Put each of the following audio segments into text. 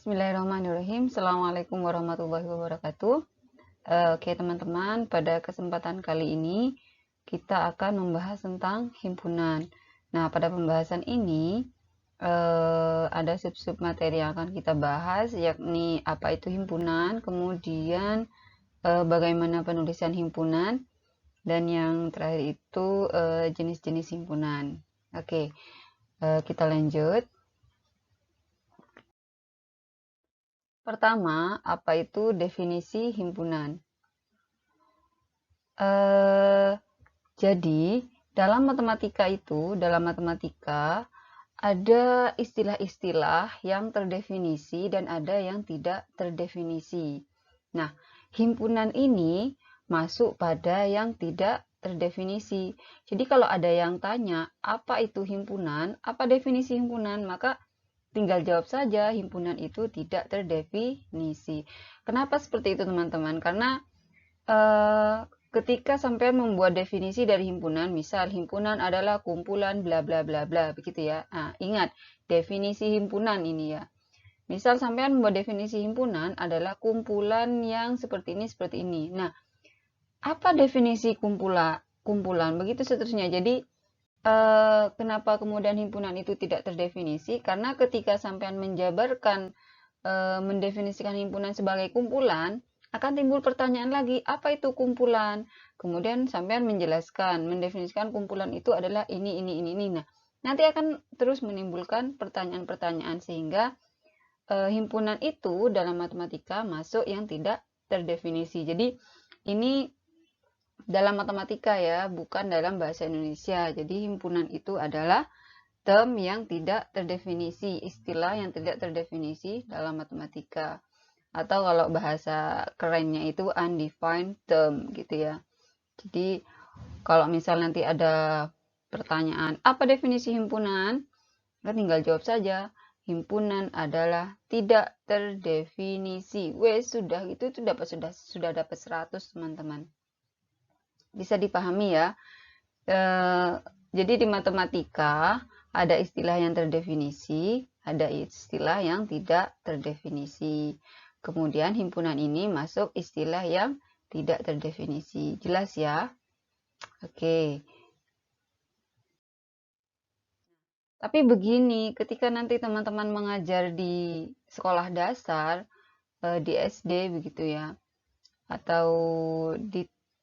Bismillahirrahmanirrahim. Assalamualaikum warahmatullahi wabarakatuh. Oke teman-teman, pada kesempatan kali ini kita akan membahas tentang himpunan. Nah, pada pembahasan ini ada sub-sub materi yang akan kita bahas, yakni apa itu himpunan, kemudian bagaimana penulisan himpunan, dan yang terakhir itu jenis-jenis himpunan. Oke, kita lanjut. Pertama, apa itu definisi himpunan? Jadi, dalam matematika ada istilah-istilah yang terdefinisi dan ada yang tidak terdefinisi. Nah, himpunan ini masuk pada yang tidak terdefinisi. Jadi, kalau ada yang tanya, apa itu himpunan, apa definisi himpunan, maka tinggal jawab saja, himpunan itu tidak terdefinisi. Kenapa seperti itu, teman-teman? Karena ketika sampai membuat definisi dari himpunan, misal himpunan adalah kumpulan bla bla bla bla, begitu ya. Nah, ingat, definisi himpunan ini ya. Misal sampai membuat definisi himpunan adalah kumpulan yang seperti ini. Nah, apa definisi kumpulan? Begitu seterusnya. Jadi, kenapa kemudian himpunan itu tidak terdefinisi? Karena ketika sampean menjabarkan, mendefinisikan himpunan sebagai kumpulan, akan timbul pertanyaan lagi, apa itu kumpulan? Kemudian sampean menjelaskan, mendefinisikan kumpulan itu adalah ini. Nah, nanti akan terus menimbulkan pertanyaan-pertanyaan sehingga himpunan itu dalam matematika masuk yang tidak terdefinisi. Jadi, ini dalam matematika ya, bukan dalam bahasa Indonesia. Jadi himpunan itu adalah term yang tidak terdefinisi, istilah yang tidak terdefinisi dalam matematika. Atau kalau bahasa kerennya itu undefined term gitu ya. Jadi kalau misal nanti ada pertanyaan, apa definisi himpunan? Kita tinggal jawab saja, himpunan adalah tidak terdefinisi. Wes, sudah itu sudah dapat 100 teman-teman. Bisa dipahami ya. Jadi di matematika ada istilah yang terdefinisi, ada istilah yang tidak terdefinisi. Kemudian himpunan ini masuk istilah yang tidak terdefinisi. Jelas ya? Oke. Tapi begini, ketika nanti teman-teman mengajar di sekolah dasar, di SD begitu ya, atau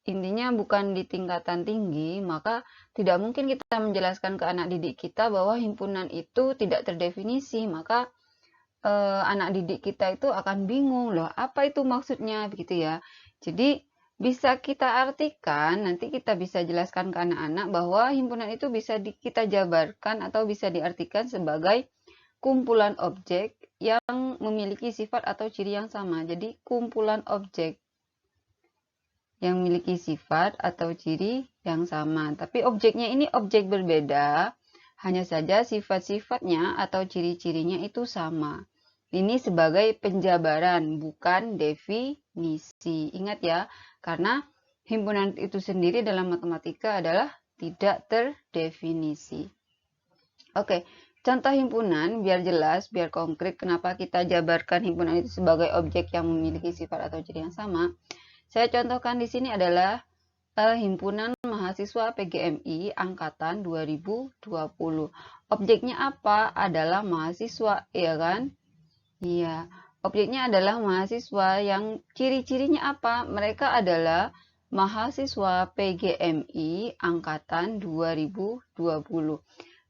intinya bukan di tingkatan tinggi, maka tidak mungkin kita menjelaskan ke anak didik kita bahwa himpunan itu tidak terdefinisi, maka anak didik kita itu akan bingung, loh apa itu maksudnya begitu ya. Jadi bisa kita artikan, nanti kita bisa jelaskan ke anak-anak bahwa himpunan itu bisa kita jabarkan atau bisa diartikan sebagai kumpulan objek yang memiliki sifat atau ciri yang sama. Jadi kumpulan objek yang memiliki sifat atau ciri yang sama. Tapi objeknya ini objek berbeda, hanya saja sifat-sifatnya atau ciri-cirinya itu sama. Ini sebagai penjabaran, bukan definisi. Ingat ya, karena himpunan itu sendiri dalam matematika adalah tidak terdefinisi. Oke, contoh himpunan, biar jelas, biar konkret kenapa kita jabarkan himpunan itu sebagai objek yang memiliki sifat atau ciri yang sama. Saya contohkan di sini adalah Himpunan Mahasiswa PGMI Angkatan 2020. Objeknya apa? Adalah mahasiswa, ya kan? Iya, objeknya adalah mahasiswa yang ciri-cirinya apa? Mereka adalah mahasiswa PGMI Angkatan 2020.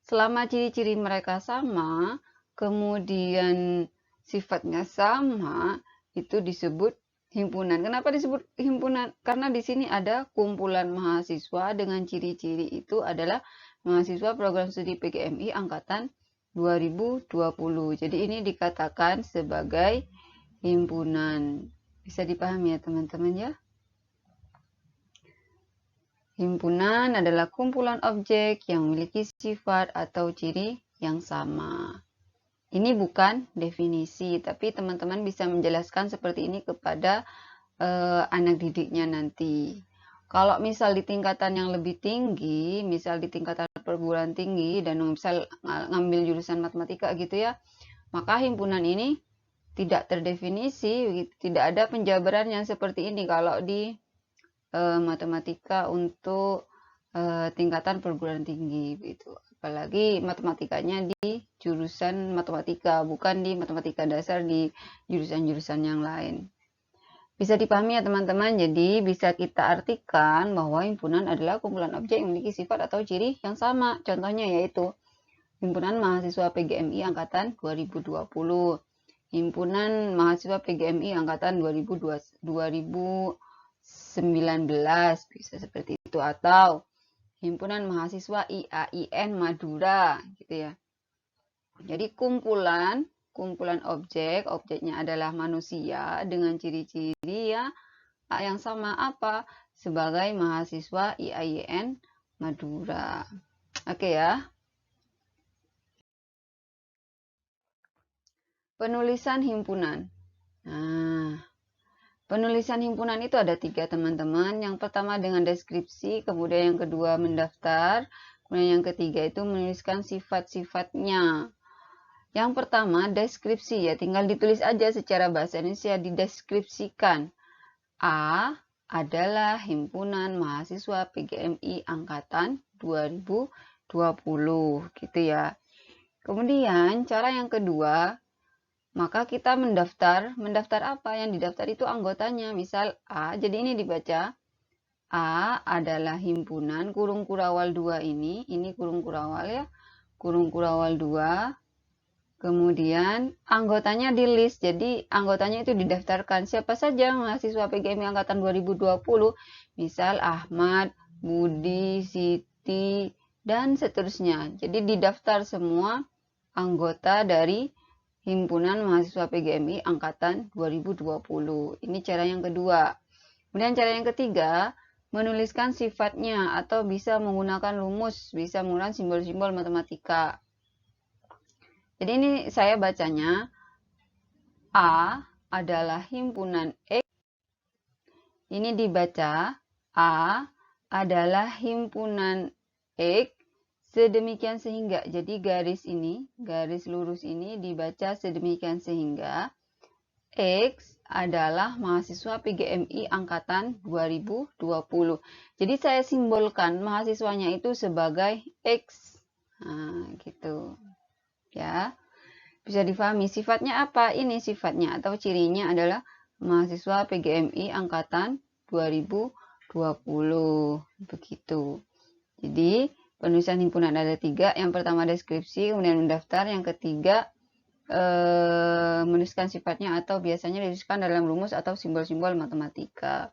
Selama ciri-ciri mereka sama, kemudian sifatnya sama, itu disebut himpunan. Kenapa disebut himpunan? Karena di sini ada kumpulan mahasiswa dengan ciri-ciri itu adalah mahasiswa program studi PGMI angkatan 2020. Jadi ini dikatakan sebagai himpunan. Bisa dipahami ya teman-teman ya? Himpunan adalah kumpulan objek yang memiliki sifat atau ciri yang sama. Ini bukan definisi, tapi teman-teman bisa menjelaskan seperti ini kepada anak didiknya nanti. Kalau misal di tingkatan yang lebih tinggi, misal di tingkatan perguruan tinggi dan misal ngambil jurusan matematika gitu ya, maka himpunan ini tidak terdefinisi, begitu. Tidak ada penjabaran yang seperti ini kalau di matematika untuk tingkatan perguruan tinggi, begitu. Apalagi matematikanya di jurusan matematika, bukan di matematika dasar di jurusan-jurusan yang lain. Bisa dipahami ya teman-teman, jadi bisa kita artikan bahwa himpunan adalah kumpulan objek yang memiliki sifat atau ciri yang sama. Contohnya yaitu Himpunan Mahasiswa PGMI Angkatan 2020, Himpunan Mahasiswa PGMI Angkatan 2019, bisa seperti itu, atau Himpunan Mahasiswa IAIN Madura, gitu ya. Jadi kumpulan objek, objeknya adalah manusia dengan ciri-ciri ya yang sama apa? Sebagai mahasiswa IAIN Madura. Oke ya. Penulisan himpunan. Nah, penulisan himpunan itu ada 3 teman-teman. Yang pertama dengan deskripsi, kemudian yang kedua mendaftar, kemudian yang ketiga itu menuliskan sifat-sifatnya. Yang pertama deskripsi ya, tinggal ditulis aja secara bahasa Indonesia, dideskripsikan. A adalah himpunan mahasiswa PGMI angkatan 2020 gitu ya. Kemudian cara yang kedua, maka kita mendaftar. Mendaftar apa? Yang didaftar itu anggotanya. Misal A, jadi ini dibaca A adalah himpunan kurung kurawal 2 ini kurung kurawal ya. Kurung kurawal 2. Kemudian anggotanya di list, jadi anggotanya itu didaftarkan. Siapa saja mahasiswa PGMI angkatan 2020, misal Ahmad, Budi, Siti, dan seterusnya. Jadi didaftar semua anggota dari Himpunan Mahasiswa PGMI angkatan 2020. Ini cara yang kedua. Kemudian cara yang ketiga, menuliskan sifatnya atau bisa menggunakan rumus, bisa menggunakan simbol-simbol matematika. Jadi ini saya bacanya, A adalah himpunan X. Ini dibaca, A adalah himpunan X sedemikian sehingga. Jadi garis ini, garis lurus ini dibaca sedemikian sehingga X adalah mahasiswa PGMI angkatan 2020. Jadi saya simbolkan mahasiswanya itu sebagai X. Nah, gitu. Ya, bisa difahami sifatnya apa? Ini sifatnya atau cirinya adalah mahasiswa PGMI angkatan 2020 begitu. Jadi penulisan himpunan ada 3. Yang pertama deskripsi, kemudian mendaftar. Yang ketiga menuliskan sifatnya atau biasanya dituliskan dalam rumus atau simbol-simbol matematika.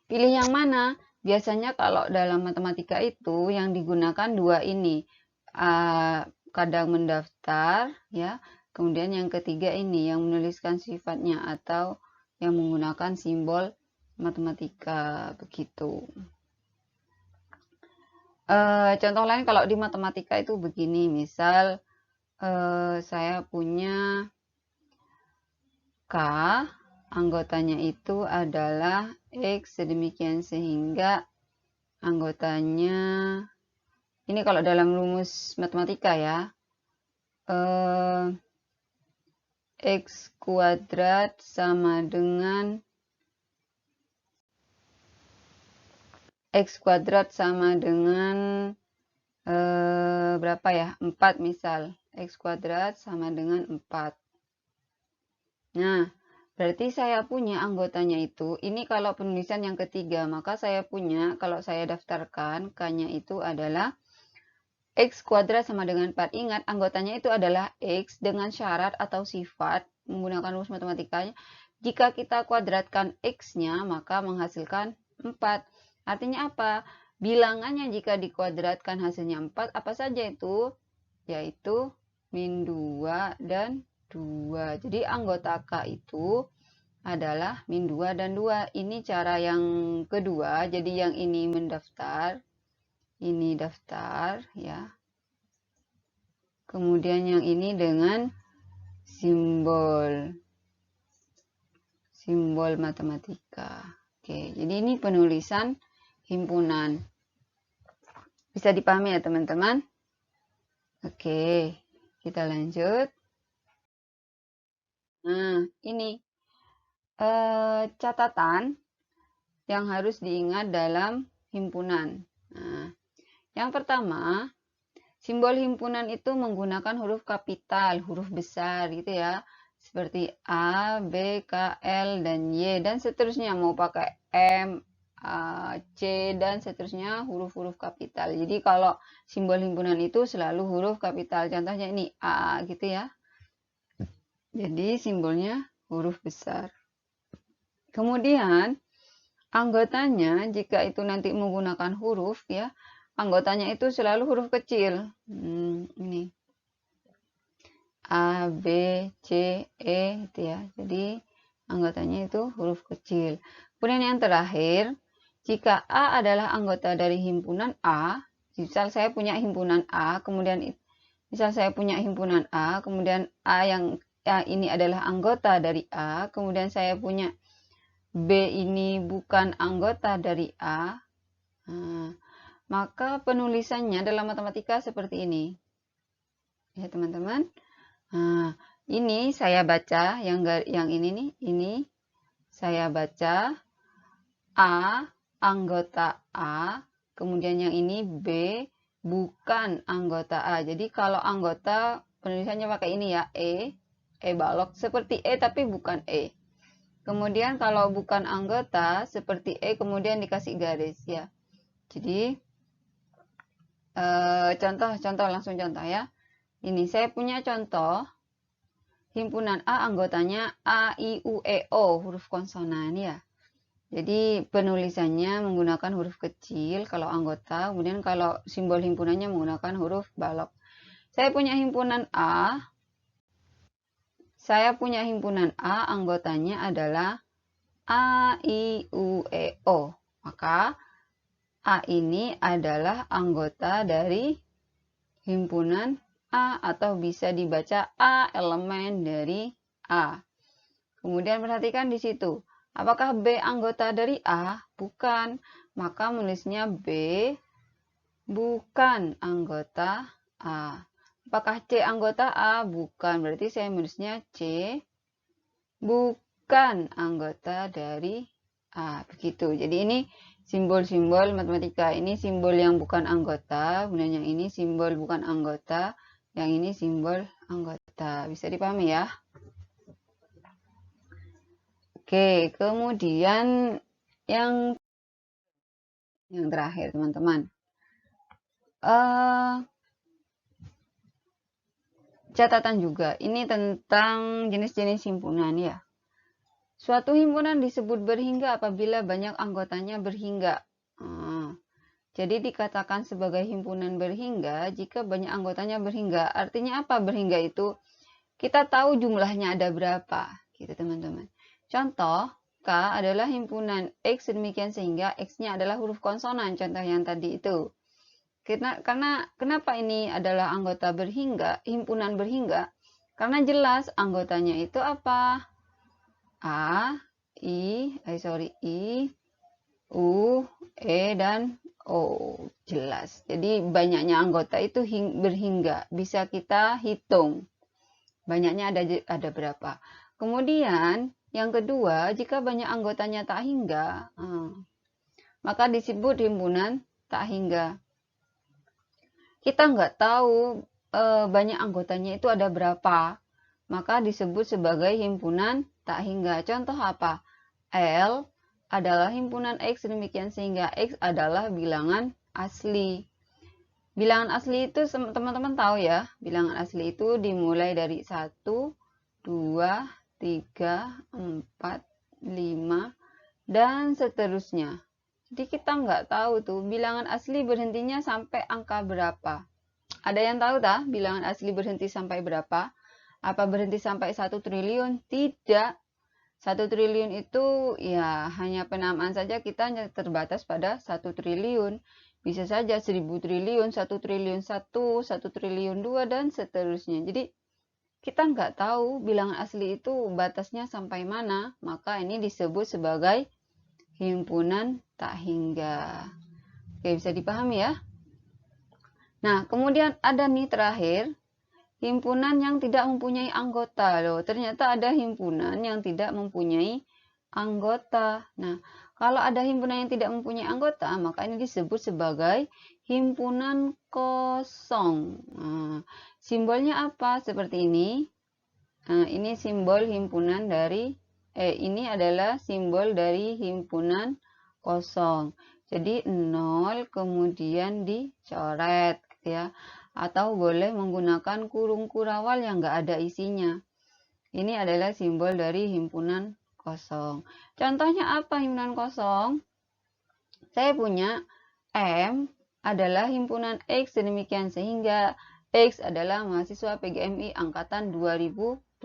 Pilih yang mana? Biasanya kalau dalam matematika itu yang digunakan 2 ini. Kadang mendaftar ya, kemudian yang ketiga ini yang menuliskan sifatnya atau yang menggunakan simbol matematika begitu. Contoh lain kalau di matematika itu begini, misal saya punya K, anggotanya itu adalah X sedemikian sehingga anggotanya ini kalau dalam rumus matematika ya, X kuadrat sama dengan X kuadrat sama dengan berapa ya? 4 misal. X kuadrat sama dengan 4. Nah, berarti saya punya anggotanya itu, ini kalau penulisan yang ketiga, maka saya punya, kalau saya daftarkan, K-nya itu adalah X kuadrat sama dengan 4. Ingat, anggotanya itu adalah X dengan syarat atau sifat, menggunakan rumus matematikanya. Jika kita kuadratkan X-nya, maka menghasilkan 4. Artinya apa? Bilangannya jika dikuadratkan hasilnya 4, apa saja itu? Yaitu min 2 dan 2. Jadi anggota K itu adalah min 2 dan 2. Ini cara yang kedua, jadi yang ini mendaftar. Ini daftar ya. Kemudian yang ini dengan simbol matematika. Oke, jadi ini penulisan himpunan. Bisa dipahami ya teman-teman? Oke, kita lanjut. Nah, ini catatan yang harus diingat dalam himpunan. Nah, yang pertama, simbol himpunan itu menggunakan huruf kapital, huruf besar gitu ya. Seperti A, B, K, L, dan Y, dan seterusnya. Mau pakai M, A, C, dan seterusnya huruf-huruf kapital. Jadi kalau simbol himpunan itu selalu huruf kapital. Contohnya ini A gitu ya. Jadi simbolnya huruf besar. Kemudian anggotanya jika itu nanti menggunakan huruf ya, anggotanya itu selalu huruf kecil. Ini A, B, C, E itu ya. Jadi anggotanya itu huruf kecil. Kemudian yang terakhir, jika A adalah anggota dari himpunan A, misal saya punya himpunan A, kemudian misal saya punya himpunan A, kemudian A yang ini adalah anggota dari A, kemudian saya punya B ini bukan anggota dari A, maka penulisannya dalam matematika seperti ini. Ya teman-teman. Nah, ini saya baca, yang ini nih, ini saya baca A, anggota A, kemudian yang ini B, bukan anggota A. Jadi kalau anggota, penulisannya pakai ini ya, E balok, seperti E tapi bukan E. Kemudian kalau bukan anggota, seperti E kemudian dikasih garis ya. Jadi contoh langsung contoh ya. Ini saya punya contoh himpunan A, anggotanya A, I, U, E, O, huruf konsonan ya. Jadi penulisannya menggunakan huruf kecil kalau anggota, kemudian kalau simbol himpunannya menggunakan huruf balok. Saya punya himpunan A, anggotanya adalah A, I, U, E, O. Maka A ini adalah anggota dari himpunan A atau bisa dibaca A elemen dari A. Kemudian perhatikan di situ. Apakah B anggota dari A? Bukan. Maka menulisnya B bukan anggota A. Apakah C anggota A? Bukan. Berarti saya menulisnya C bukan anggota dari A. Begitu. Jadi ini simbol-simbol matematika. Ini simbol yang bukan anggota. Kemudian yang ini simbol bukan anggota. Yang ini simbol anggota. Bisa dipahami ya? Oke, kemudian yang terakhir teman-teman. Catatan juga, ini tentang jenis-jenis himpunan ya. Suatu himpunan disebut berhingga apabila banyak anggotanya berhingga. Jadi dikatakan sebagai himpunan berhingga jika banyak anggotanya berhingga. Artinya apa berhingga itu? Kita tahu jumlahnya ada berapa, gitu teman-teman. Contoh, K adalah himpunan X demikian sehingga X-nya adalah huruf konsonan, contoh yang tadi itu. Karena kenapa ini adalah anggota berhingga, himpunan berhingga? Karena jelas anggotanya itu apa? A, I, U, E, dan O. Jelas. Jadi banyaknya anggota itu berhingga. Bisa kita hitung. Banyaknya ada berapa. Kemudian yang kedua, jika banyak anggotanya tak hingga, maka disebut himpunan tak hingga. Kita nggak tahu banyak anggotanya itu ada berapa, maka disebut sebagai himpunan tak hingga. Contoh apa? L adalah himpunan X demikian sehingga X adalah bilangan asli. Bilangan asli itu teman-teman tahu ya, bilangan asli itu dimulai dari 1, 2, 3, 4, 5, dan seterusnya. Jadi kita nggak tahu tuh bilangan asli berhentinya sampai angka berapa. Ada yang tahu tak bilangan asli berhenti sampai berapa? Apa berhenti sampai 1 triliun? Tidak. 1 triliun itu ya hanya penamaan saja, kita hanya terbatas pada 1 triliun. Bisa saja 1000 triliun, 1 triliun 1, 1 triliun 2, dan seterusnya. Jadi kita nggak tahu bilangan asli itu batasnya sampai mana, maka ini disebut sebagai himpunan tak hingga. Oke, bisa dipahami ya? Nah, kemudian ada nih terakhir, himpunan yang tidak mempunyai anggota. Loh, ternyata ada himpunan yang tidak mempunyai anggota. Nah, kalau ada himpunan yang tidak mempunyai anggota, maka ini disebut sebagai himpunan kosong. Nah, simbolnya apa? Seperti ini. Nah, ini simbol himpunan dari ini adalah simbol dari himpunan kosong. Jadi 0 kemudian dicoret gitu ya. Atau boleh menggunakan kurung kurawal yang enggak ada isinya. Ini adalah simbol dari himpunan kosong. Contohnya apa himpunan kosong? Saya punya M adalah himpunan X demikian sehingga X adalah mahasiswa PGMI angkatan 2021.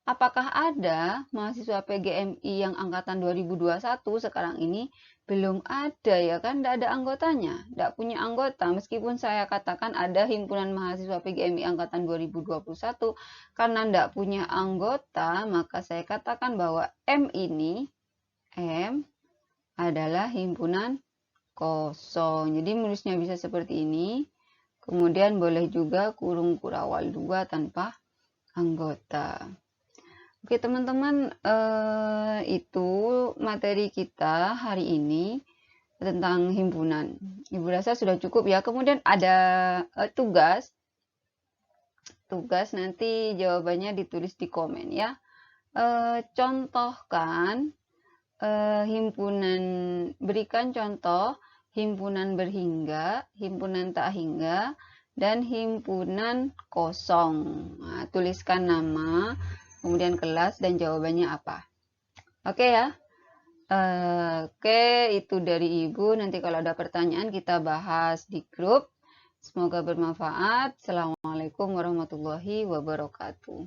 Apakah ada mahasiswa PGMI yang angkatan 2021 sekarang ini? Belum ada ya kan, tidak ada anggotanya, tidak punya anggota. Meskipun saya katakan ada himpunan mahasiswa PGMI angkatan 2021, karena tidak punya anggota, maka saya katakan bahwa M adalah himpunan kosong. Jadi menulisnya bisa seperti ini. Kemudian boleh juga kurung kurawal 2 tanpa anggota. Oke teman-teman, itu materi kita hari ini tentang himpunan. Ibu rasa sudah cukup ya. Kemudian ada tugas. Tugas nanti jawabannya ditulis di komen ya. Contohkan himpunan, berikan contoh himpunan berhingga, himpunan tak hingga, dan himpunan kosong. Nah, tuliskan nama, kemudian kelas, dan jawabannya apa. Oke ya. Oke, itu dari Ibu. Nanti kalau ada pertanyaan kita bahas di grup. Semoga bermanfaat. Assalamualaikum warahmatullahi wabarakatuh.